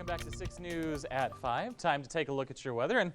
Welcome back to 6 News at 5. Time to take a look at your weather, and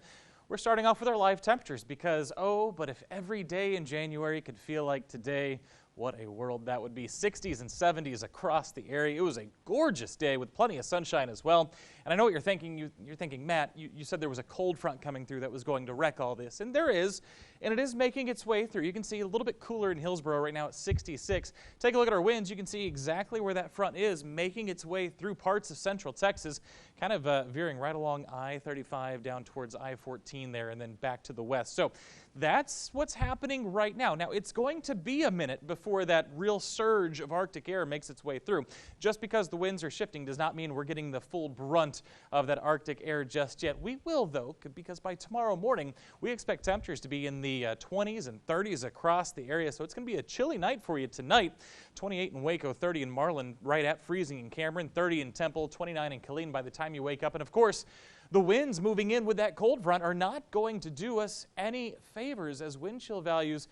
we're starting off with our live temperatures because, oh, but if every day in January could feel like today, what a world that would be. 60s and 70s across the area. It was a gorgeous day with plenty of sunshine as well. And I know what you're thinking. You're thinking, Matt, you said there was a cold front coming through that was going to wreck all this. And there is, and it is making its way through. You can see a little bit cooler in Hillsboro right now at 66. Take a look at our winds. You can see exactly where that front is making its way through parts of central Texas, kind of veering right along I-35 down towards I-14 there and then back to the west. So that's what's happening right now. Now, it's going to be a minute before that real surge of Arctic air makes its way through. Just because the winds are shifting does not mean we're getting the full brunt of that Arctic air just yet. We will, though, because by tomorrow morning, we expect temperatures to be in the 20s and 30s across the area. So it's going to be a chilly night for you tonight. 28 in Waco, 30 in Marlin, right at freezing in Cameron, 30 in Temple, 29 in Killeen by the time you wake up. And of course, the winds moving in with that cold front are not going to do us any favors as wind chill values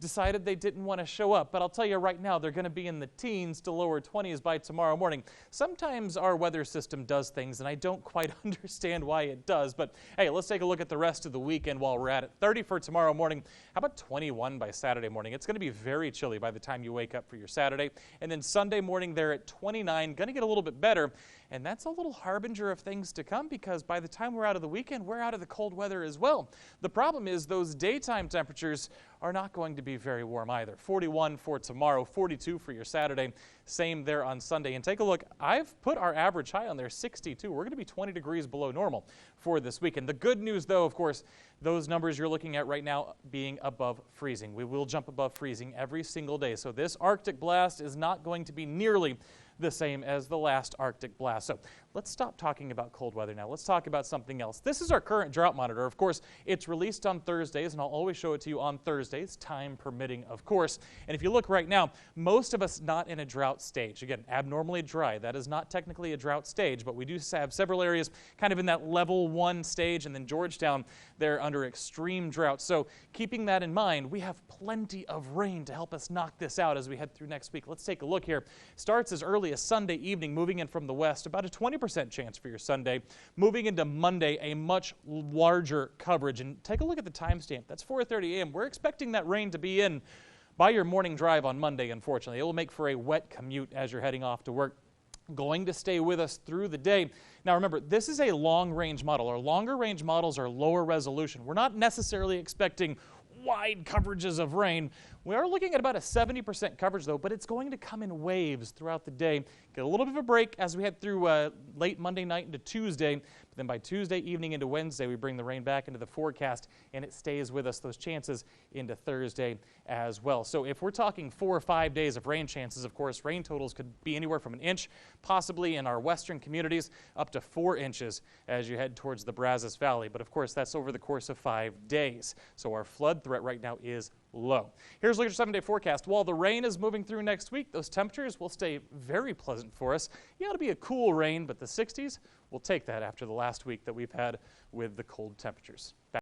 decided they didn't want to show up. But I'll tell you right now, they're going to be in the teens to lower 20s by tomorrow morning. Sometimes our weather system does things, and I don't quite understand why it does. But hey, let's take a look at the rest of the weekend while we're at it. 30 for tomorrow morning. How about 21 by Saturday morning? It's going to be very chilly by the time you wake up for your Saturday. And then Sunday morning there at 29, going to get a little bit better. And that's a little harbinger of things to come because by the time we're out of the weekend, we're out of the cold weather as well. The problem is those daytime temperatures are not going to be very warm either. 41 for tomorrow, 42 for your Saturday, same there on Sunday. And take a look, I've put our average high on there, 62. We're going to be 20 degrees below normal for this weekend. The good news, though, of course, those numbers you're looking at right now being above freezing. We will jump above freezing every single day. So this Arctic blast is not going to be nearly the same as the last Arctic blast. So let's stop talking about cold weather now. Let's talk about something else. This is our current drought monitor. Of course, it's released on Thursdays, and I'll always show it to you on Thursdays, time permitting, of course. And if you look right now, most of us not in a drought stage. Again, abnormally dry. That is not technically a drought stage, but we do have several areas kind of in that level 1 stage, and then Georgetown, they're under extreme drought. So keeping that in mind, we have plenty of rain to help us knock this out as we head through next week. Let's take a look here. Starts as early as Sunday evening, moving in from the west, about a 20% chance for your Sunday. Moving into Monday, a much larger coverage. And take a look at the timestamp. That's 4:30 a.m. We're expecting that rain to be in by your morning drive on Monday, unfortunately. It will make for a wet commute as you're heading off to work. Going to stay with us through the day. Now remember, this is a long-range model. Our longer-range models are lower resolution. We're not necessarily expecting wide coverages of rain. We are looking at about a 70% coverage though, but it's going to come in waves throughout the day. Get a little bit of a break as we head through late Monday night into Tuesday. But then by Tuesday evening into Wednesday, we bring the rain back into the forecast and it stays with us, those chances into Thursday as well. So if we're talking 4 or 5 days of rain chances, of course, rain totals could be anywhere from an inch, possibly in our western communities, up to 4 inches as you head towards the Brazos Valley. But of course, that's over the course of 5 days. So our flood threat right now is low. Here's a look at your 7-day forecast. While the rain is moving through next week, those temperatures will stay very pleasant for us. Yeah, it'll be a cool rain, but the 60s, we'll take that after the last week that we've had with the cold temperatures.